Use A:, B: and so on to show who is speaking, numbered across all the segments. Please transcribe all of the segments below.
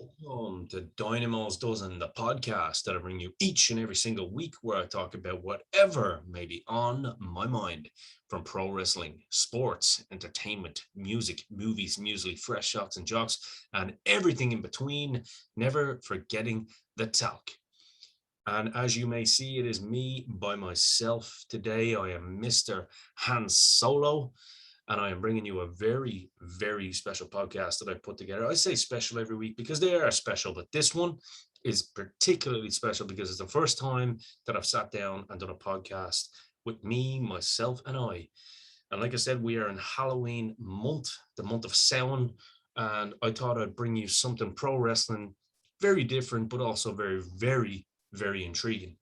A: Welcome to Dynamos Dozen, the podcast that I bring you each and every single week, where I talk about whatever may be on my mind, from pro wrestling, sports, entertainment, music, movies, muesli, fresh shots and jocks, and everything in between, never forgetting the talk. And as you may see, it is me by myself today. I am Mr. Han Solo, and I am bringing you a very, very special podcast that I put together. I say special every week because they are special, but this one is particularly special because it's the first time that I've sat down and done a podcast with me, myself, and I. And like I said, we are in Halloween month, the month of Samhain, and I thought I'd bring you something pro wrestling, very different, but also very, very, very intriguing.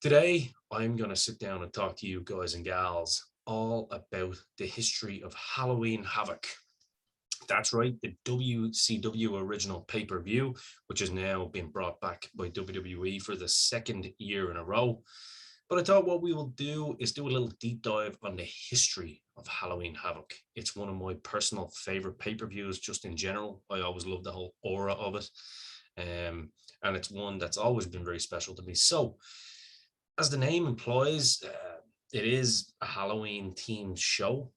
A: Today, I'm going to sit down and talk to you guys and gals all about the history of Halloween Havoc. That's right, the WCW original pay-per-view, which has now been brought back by WWE for the second year in a row. But I thought what we will do is do a little deep dive on the history of Halloween Havoc. It's one of my personal favorite pay-per-views just in general. I always love the whole aura of it. And it's one that's always been very special to me. So, as the name implies, it is a Halloween themed show,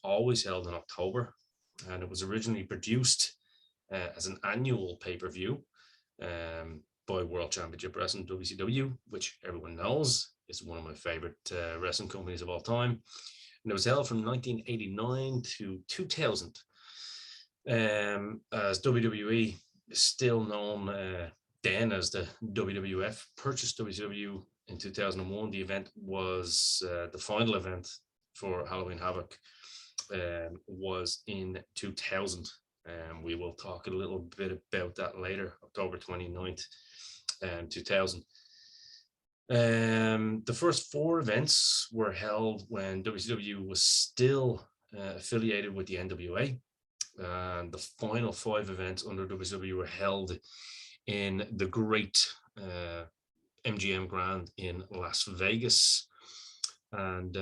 A: always held in October, and it was originally produced as an annual pay-per-view by World Championship Wrestling WCW, which everyone knows is one of my favorite wrestling companies of all time. And it was held from 1989 to 2000, as WWE is still known then as the WWF, purchased WCW in 2001. The event was the final event for Halloween Havoc was in 2000. We will talk a little bit about that later, October 29th, 2000. The first four events were held when WCW was still affiliated with the NWA. And the final five events under WCW were held in the great MGM Grand in Las Vegas. And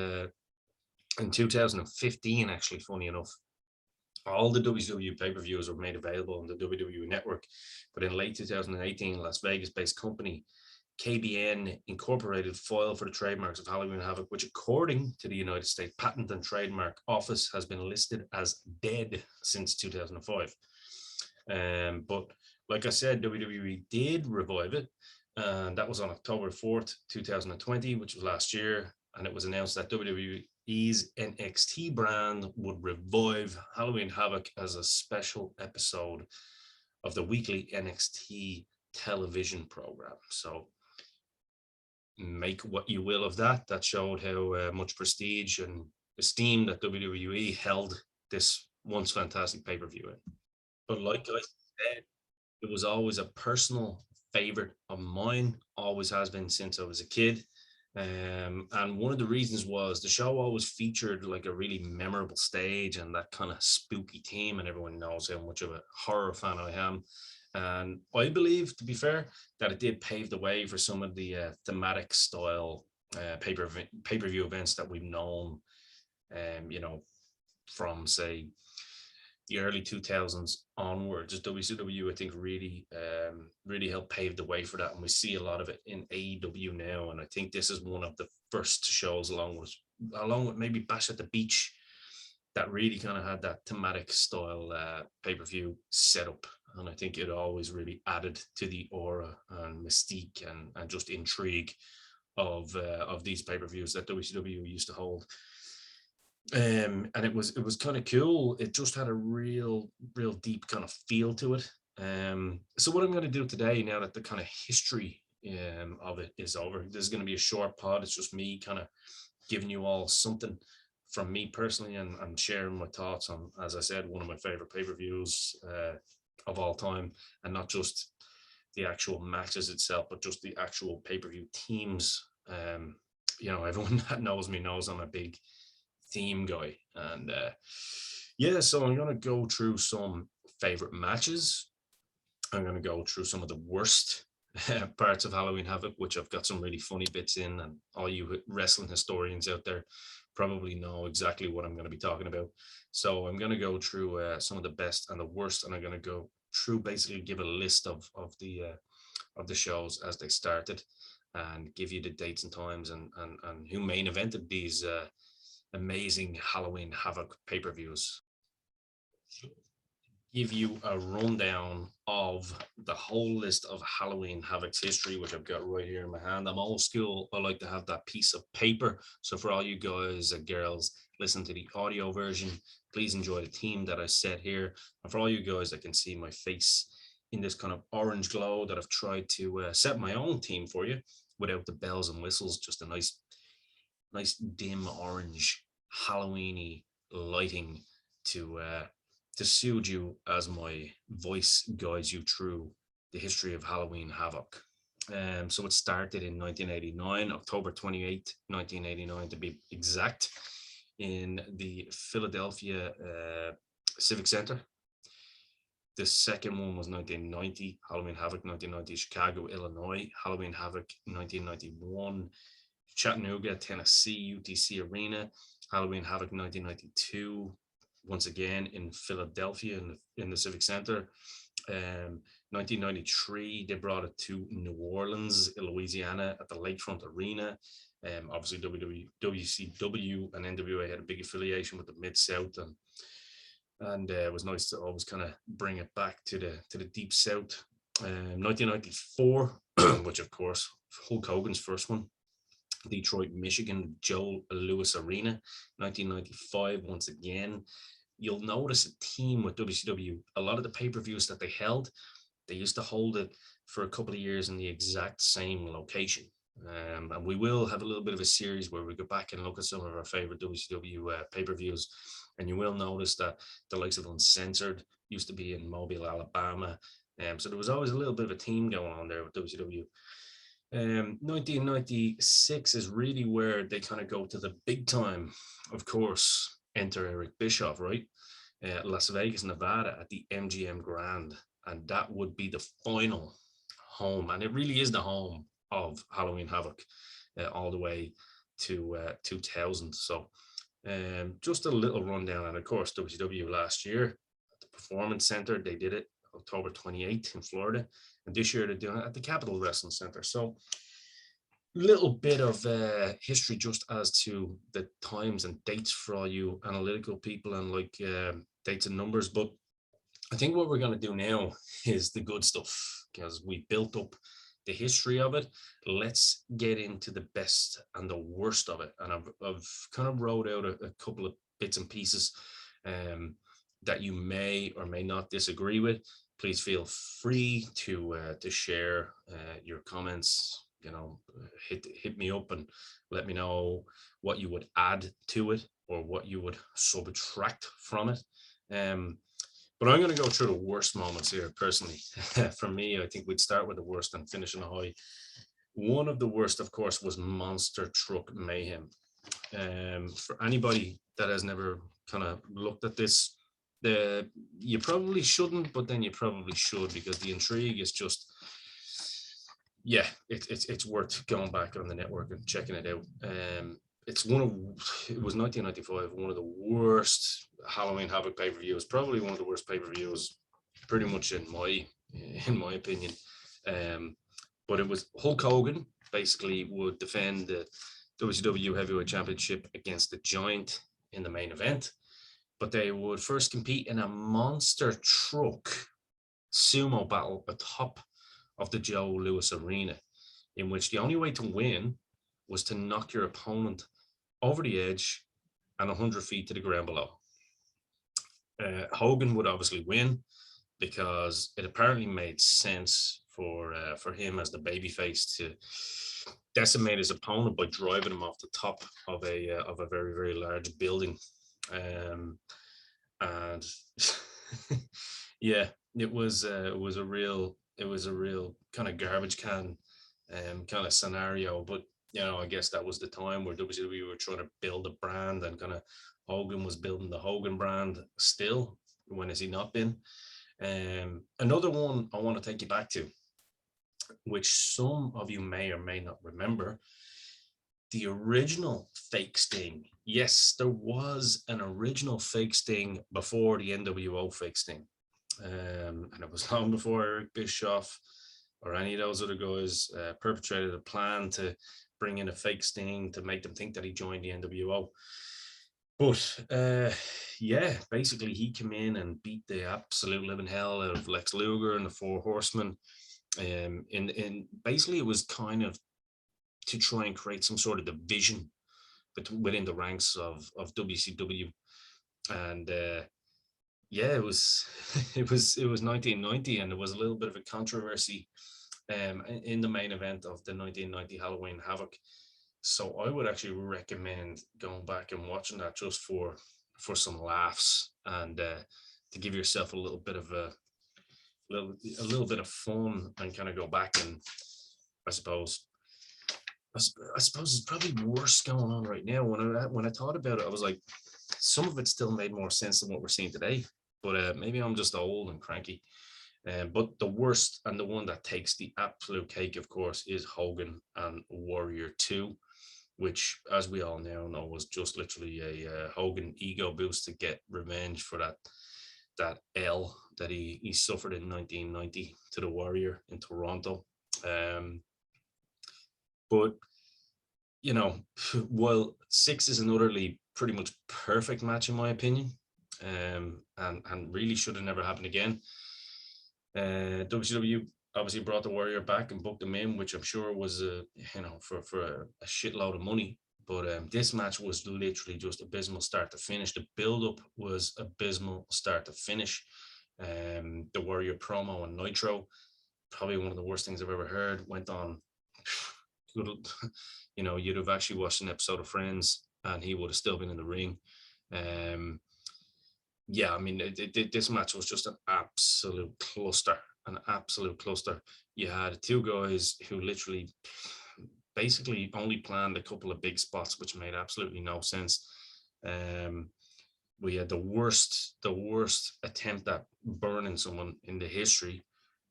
A: in 2015, actually, funny enough, all the WCW pay-per-views were made available on the WWE network. But in late 2018, Las Vegas-based company KBN Incorporated filed for the trademarks of Halloween Havoc, which, according to the United States Patent and Trademark Office, has been listed as dead since 2005. But like I said, WWE did revive it, and that was on October 4th, 2020, which was last year. And it was announced that WWE's NXT brand would revive Halloween Havoc as a special episode of the weekly NXT television program. So make what you will of that. That showed how much prestige and esteem that WWE held this once fantastic pay-per-view in. But like I said, it was always a personal favorite of mine, always has been since I was a kid. And one of the reasons was the show always featured like a really memorable stage and that kind of spooky theme, and everyone knows how much of a horror fan I am. And I believe, to be fair, that it did pave the way for some of the thematic style pay-per-view events that we've known, from, say, the early 2000s onwards. WCW, I think, really helped pave the way for that, and we see a lot of it in AEW now. And I think this is one of the first shows, along with maybe Bash at the Beach, that really kind of had that thematic style pay-per-view setup. And I think it always really added to the aura and mystique and just intrigue of these pay-per-views that WCW used to hold. And it was kind of cool. It just had a real deep kind of feel to it. So what I'm going to do today, now that the kind of history of it is over, this is going to be a short pod. It's just me kind of giving you all something from me personally, and I'm sharing my thoughts on, as I said, one of my favorite pay-per-views of all time, and not just the actual matches itself, but just the actual pay-per-view teams. Everyone that knows me knows I'm a big theme guy, and so I'm going to go through some favorite matches. I'm going to go through some of the worst parts of Halloween Havoc, which I've got some really funny bits in, and all you wrestling historians out there probably know exactly what I'm going to be talking about. So I'm going to go through some of the best and the worst, and I'm going to go through, basically give a list of the shows as they started, and give you the dates and times, and who main evented these amazing Halloween Havoc pay-per-views. Give you a rundown of the whole list of Halloween Havoc's history, which I've got right here in my hand. I'm old school. I like to have that piece of paper. So for all you guys and girls listen to the audio version, please enjoy the theme that I set here. And for all you guys that can see my face in this kind of orange glow that I've tried to set my own theme for you without the bells and whistles, just a nice dim orange Halloweeny lighting to soothe you as my voice guides you through the history of Halloween Havoc. So it started in 1989, October 28th, 1989 to be exact, in the Philadelphia Civic Center. The second one was 1990, Halloween Havoc 1990, Chicago, Illinois, Halloween Havoc 1991, Chattanooga, Tennessee, UTC Arena, Halloween Havoc 1992, once again in Philadelphia in the Civic Center. 1993, they brought it to New Orleans, Louisiana, at the Lakefront Arena. Obviously, WCW and NWA had a big affiliation with the Mid-South, and it was nice to always kind of bring it back to the Deep South. 1994, which of course Hulk Hogan's first one, Detroit, Michigan, Joe Louis Arena. 1995, once again. You'll notice a theme with WCW. A lot of the pay-per-views that they held, they used to hold it for a couple of years in the exact same location. And we will have a little bit of a series where we go back and look at some of our favorite WCW pay-per-views. And you will notice that the likes of Uncensored used to be in Mobile, Alabama. So there was always a little bit of a theme going on there with WCW. 1996 is really where they kind of go to the big time. Of course, enter Eric Bischoff, right? Las Vegas, Nevada, at the MGM Grand. And that would be the final home. And it really is the home of Halloween Havoc all the way to 2000. So just a little rundown. And of course, WCW last year at the Performance Center, they did it October 28th in Florida. And this year they're doing it at the Capitol Wrestling Center. So little bit of history just as to the times and dates for all you analytical people and like dates and numbers. But I think what we're going to do now is the good stuff, because we built up the history of it. Let's get into the best and the worst of it. And I've kind of wrote out a couple of bits and pieces that you may or may not disagree with. Please feel free to share your comments. You know, hit me up and let me know what you would add to it or what you would subtract from it. But I'm going to go through the worst moments here personally. For me, I think we'd start with the worst and finish on a high. One of the worst, of course, was Monster Truck Mayhem. For anybody that has never kind of looked at this, you probably shouldn't, but then you probably should, because the intrigue is just, yeah, it's worth going back on the network and checking it out. It was 1995, one of the worst Halloween Havoc pay-per-views, probably one of the worst pay-per-views, pretty much in my opinion. But it was Hulk Hogan basically would defend the WCW Heavyweight Championship against the Giant in the main event, but they would first compete in a monster truck sumo battle atop of the Joe Louis Arena, in which the only way to win was to knock your opponent over the edge and 100 feet to the ground below. Hogan would obviously win because it apparently made sense for him as the babyface to decimate his opponent by driving him off the top of a very, very large building. And yeah, it was a real kind of garbage can kind of scenario. But you know, I guess that was the time where WWE were trying to build a brand, and kind of Hogan was building the Hogan brand still. When has he not been? Another one I want to take you back to, which some of you may or may not remember, the original fake Sting. Yes, there was an original fake Sting before the NWO fake Sting. And it was long before Eric Bischoff or any of those other guys perpetrated a plan to bring in a fake Sting to make them think that he joined the NWO. But yeah, basically he came in and beat the absolute living hell out of Lex Luger and the Four Horsemen. In basically it was kind of to try and create some sort of division within the ranks of WCW. And yeah, it was it was 1990, and there was a little bit of a controversy in the main event of the 1990 Halloween Havoc. So I would actually recommend going back and watching that just for some laughs and to give yourself a little bit of fun and kind of go back and I suppose I suppose it's probably worse going on right now. When I thought about it, I was like, some of it still made more sense than what we're seeing today. But maybe I'm just old and cranky. But the worst and the one that takes the absolute cake, of course, is Hogan and Warrior 2, which, as we all now know, was just literally a Hogan ego boost to get revenge for that L that he suffered in 1990 to the Warrior in Toronto. Um, but you know, while six is an utterly pretty much perfect match in my opinion, and really should have never happened again. WCW obviously brought the Warrior back and booked him in, which I'm sure was for a shitload of money. But this match was literally just abysmal start to finish. The build up was abysmal start to finish. The Warrior promo on Nitro, probably one of the worst things I've ever heard. Went on, you'd have actually watched an episode of Friends, and he would have still been in the ring. Um, yeah, I mean, this match was just an absolute cluster. You had two guys who literally basically only planned a couple of big spots, which made absolutely no sense. Um, we had the worst attempt at burning someone in the history.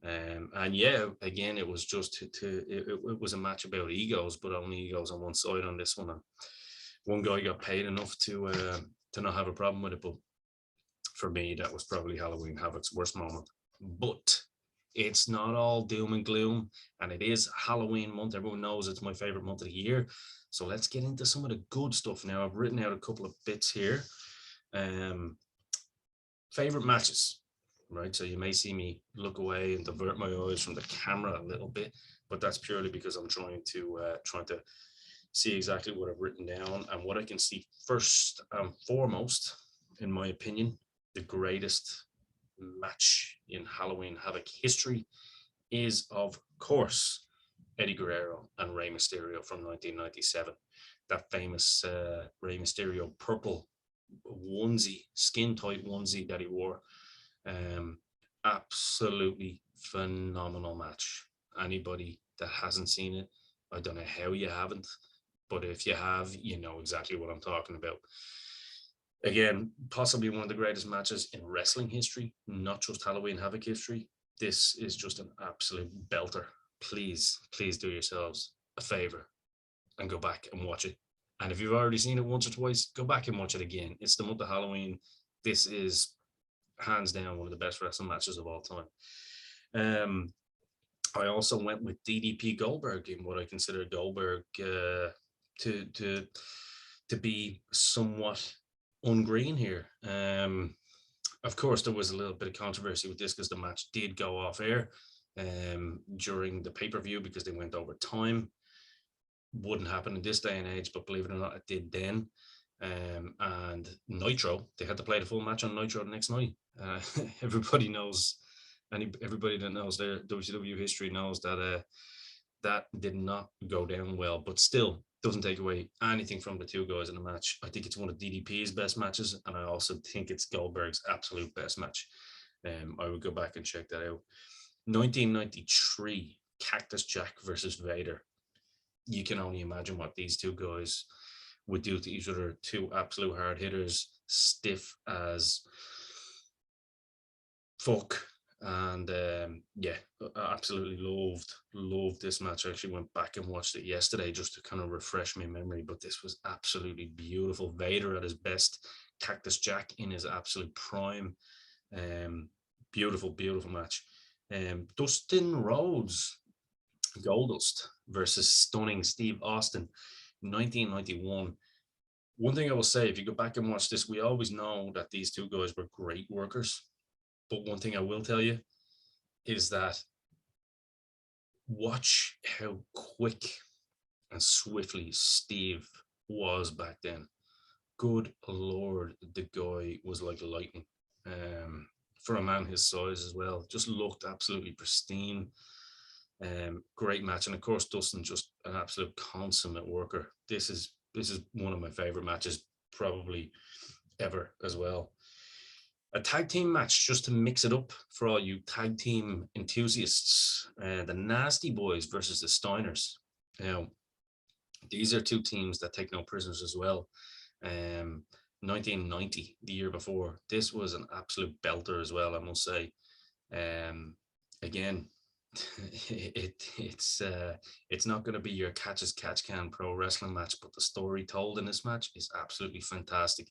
A: And yeah, again, it was just it was a match about egos, but only egos on one side on this one. And one guy got paid enough to not have a problem with it, but for me, that was probably Halloween Havoc's worst moment. But it's not all doom and gloom, and it is Halloween month. Everyone knows it's my favorite month of the year. So let's get into some of the good stuff now. I've written out a couple of bits here. Um, favorite matches, right? So you may see me look away and divert my eyes from the camera a little bit, but that's purely because I'm trying to see exactly what I've written down and what I can see first and foremost, in my opinion, the greatest match in Halloween Havoc history is, of course, Eddie Guerrero and Rey Mysterio from 1997. That famous Rey Mysterio purple onesie, skin tight onesie that he wore. Um, Absolutely phenomenal match. Anybody that hasn't seen it, I don't know how you haven't, but if you have, you know exactly what I'm talking about. Again, possibly one of the greatest matches in wrestling history, not just Halloween Havoc history. This is just an absolute belter. Please, please do yourselves a favor and go back and watch it. And if you've already seen it once or twice, go back and watch it again. It's the month of Halloween. This is hands down one of the best wrestling matches of all time. Um, I also went with DDP Goldberg in what I consider Goldberg to to to be somewhat ungreen here. Of course, there was a little bit of controversy with this because the match did go off air during the pay per view because they went over time. Wouldn't happen in this day and age, but believe it or not, it did then. And Nitro, they had to play the full match on Nitro the next night. Everybody knows, everybody that knows their WCW history knows that that did not go down well, but still doesn't take away anything from the two guys in the match. I think it's one of DDP's best matches, and I also think it's Goldberg's absolute best match. I would go back and check that out. 1993, Cactus Jack versus Vader. You can only imagine what these two guys would do to each other. Two absolute hard hitters, stiff as fuck. And yeah, I absolutely loved this match. I actually went back and watched it yesterday just to kind of refresh my memory, but this was absolutely beautiful. Vader at his best, Cactus Jack in his absolute prime. Beautiful, beautiful match. Dustin Rhodes, Goldust versus stunning Steve Austin, 1991. One thing I will say, if you go back and watch this, we always know that these two guys were great workers. But one thing I will tell you is that watch how quick and swiftly Steve was back then. Good Lord, the guy was like lightning. For a man his size as well, just looked absolutely pristine. Great match, and of course Dustin just an absolute consummate worker. This is one of my favorite matches probably ever as well. A tag team match just to mix it up for all you tag team enthusiasts. The Nasty Boys versus the Steiners. Now, these are two teams that take no prisoners as well. 1990, the year before, this was an absolute belter as well, I must say. Again, it's not going to be your catch as catch can pro wrestling match, but the story told in this match is absolutely fantastic.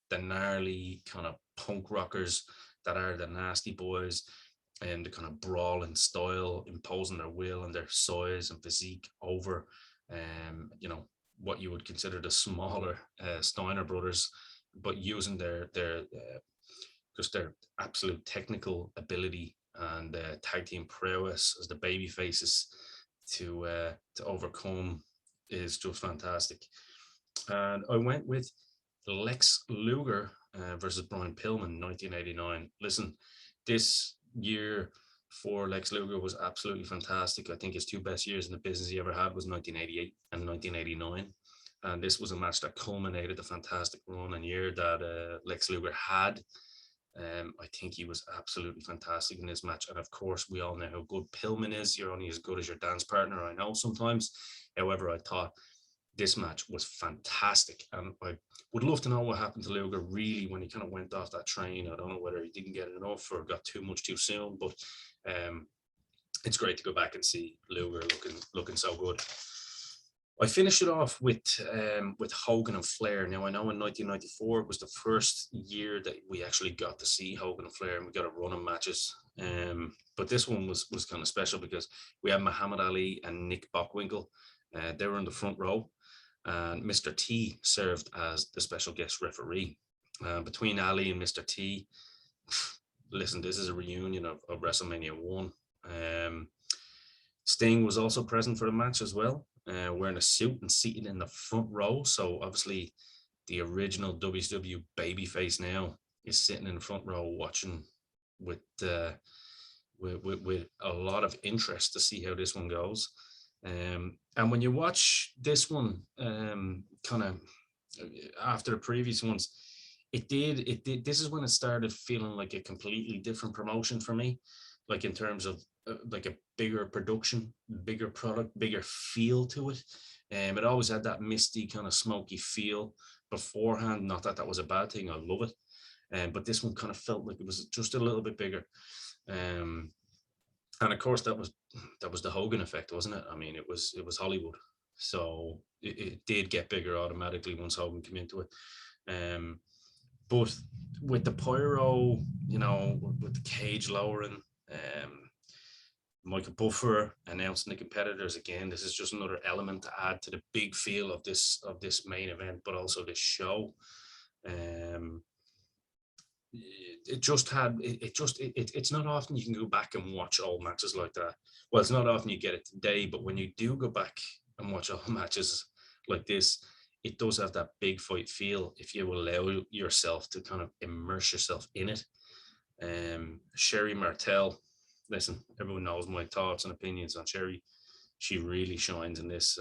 A: The gnarly kind of punk rockers that are the Nasty Boys, and the kind of brawling style, imposing their will and their size and physique over, what you would consider the smaller Steiner brothers, but using their just their absolute technical ability and tag team prowess as the baby faces to overcome is just fantastic. And I went with Lex Luger versus Brian Pillman, 1989. Listen, this year for Lex Luger was absolutely fantastic. I think his two best years in the business he ever had was 1988 and 1989. And this was a match that culminated the fantastic run and year that Lex Luger had. I think he was absolutely fantastic in this match. And of course, we all know how good Pillman is. You're only as good as your dance partner, I know sometimes. However, I thought this match was fantastic. And I would love to know what happened to Luger really when he kind of went off that train. I don't know whether he didn't get enough or got too much too soon, but it's great to go back and see Luger looking so good. I finished it off with Hogan and Flair. Now I know in 1994 it was the first year that we actually got to see Hogan and Flair, and we got a run of matches. But this one was kind of special because we had Muhammad Ali and Nick Bockwinkel. They were in the front row, and Mr. T served as the special guest referee. Between Ali and Mr. T, listen, this is a reunion of WrestleMania 1. Sting was also present for the match as well, wearing a suit and seated in the front row. So obviously the original WCW babyface now is sitting in the front row watching with a lot of interest to see how this one goes. And when you watch this one, kind of after the previous ones, it did. This is when it started feeling like a completely different promotion for me, like in terms of like a bigger production, bigger product, bigger feel to it. It always had that misty kind of smoky feel beforehand. Not that that was a bad thing. I love it. But this one kind of felt like it was just a little bit bigger. And of course that was the Hogan effect, wasn't it? I mean, it was Hollywood, so it did get bigger automatically once Hogan came into it. But with the pyro, with the cage lowering, Michael Buffer announcing the competitors again. This is just another element to add to the big feel of this main event, but also this show. It's not often you can go back and watch old matches like that. Well, it's not often you get it today, but when you do go back and watch old matches like this, it does have that big fight feel if you allow yourself to kind of immerse yourself in it. Sherry Martel, listen, everyone knows my thoughts and opinions on Sherry. She really shines in this,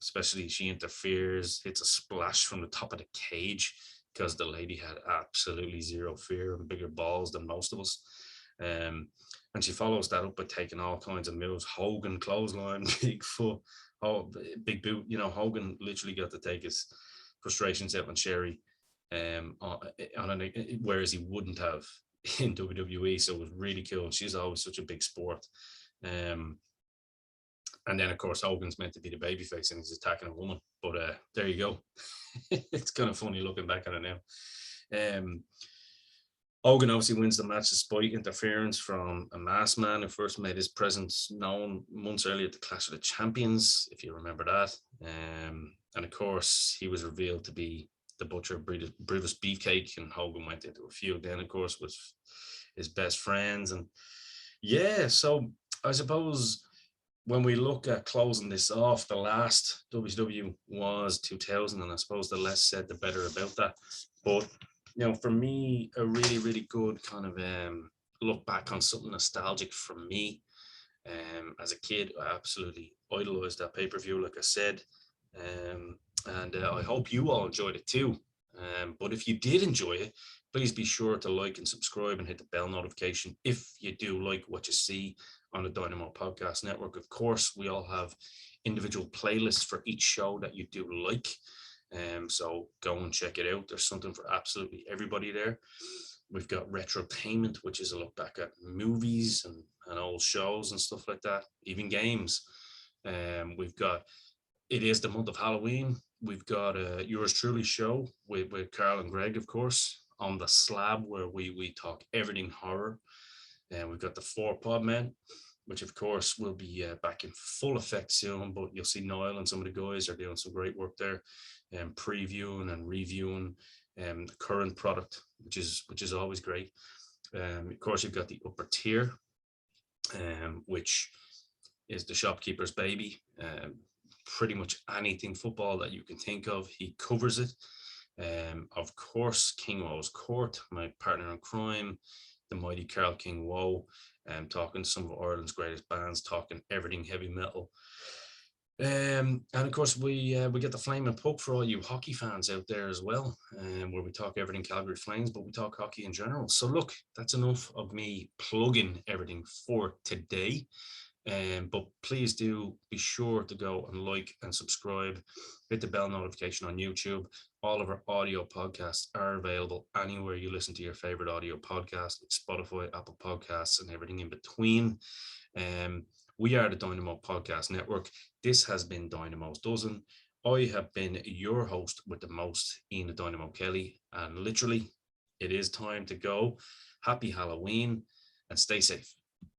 A: especially she interferes, hits a splash from the top of the cage because the lady had absolutely zero fear and bigger balls than most of us. And she follows that up by taking all kinds of moves. Hogan clothesline, big foot, big boot. Hogan literally got to take his frustrations out on Sherry, whereas he wouldn't have in WWE. So it was really cool. She's always such a big sport. And then, of course, Hogan's meant to be the babyface and he's attacking a woman. But there you go. It's kind of funny looking back at it now. Hogan obviously wins the match despite interference from a masked man who first made his presence known months earlier at the Clash of the Champions, if you remember that. And of course, he was revealed to be the Butcher Brutus Beefcake, and Hogan went into a feud then, of course, with his best friends. And yeah, so I suppose when we look at closing this off, the last WCW was 2000, and I suppose the less said, the better about that. But for me, a really, really good kind of look back on something nostalgic for me. As a kid, I absolutely idolized that pay-per-view, like I said. And I hope you all enjoyed it too. But if you did enjoy it, please be sure to like and subscribe and hit the bell notification if you do like what you see on the Dynamo Podcast Network. Of course, we all have individual playlists for each show that you do like. So go and check it out. There's something for absolutely everybody there. We've got Retrotainment, which is a look back at movies and old shows and stuff like that, even games. We've got It Is the Month of Halloween. We've got a Yours Truly show with Carl and Greg, of course, on the slab, where we talk everything horror. And we've got the Four Pod Men, which of course will be back in full effect soon, but you'll see Niall and some of the guys are doing some great work there, and previewing and reviewing the current product, which is always great. Of course, you've got the Upper Tier, which is the shopkeeper's baby. Pretty much anything football that you can think of, he covers it. Of course, King Woe's Court, my partner in crime, the mighty Carl King Woe, talking to some of Ireland's greatest bands, talking everything heavy metal. And of course, we get the Flame and Puck for all you hockey fans out there as well, where we talk everything Calgary Flames, but we talk hockey in general. So look, that's enough of me plugging everything for today. But please do be sure to go and like and subscribe, hit the bell notification on YouTube. All of our audio podcasts are available anywhere you listen to your favorite audio podcast, like Spotify, Apple Podcasts, and everything in between. We are the Dynamo Podcast Network. This has been Dynamo's Dozen. I have been your host with the most, Ian the Dynamo Kelly, and literally, it is time to go. Happy Halloween and stay safe.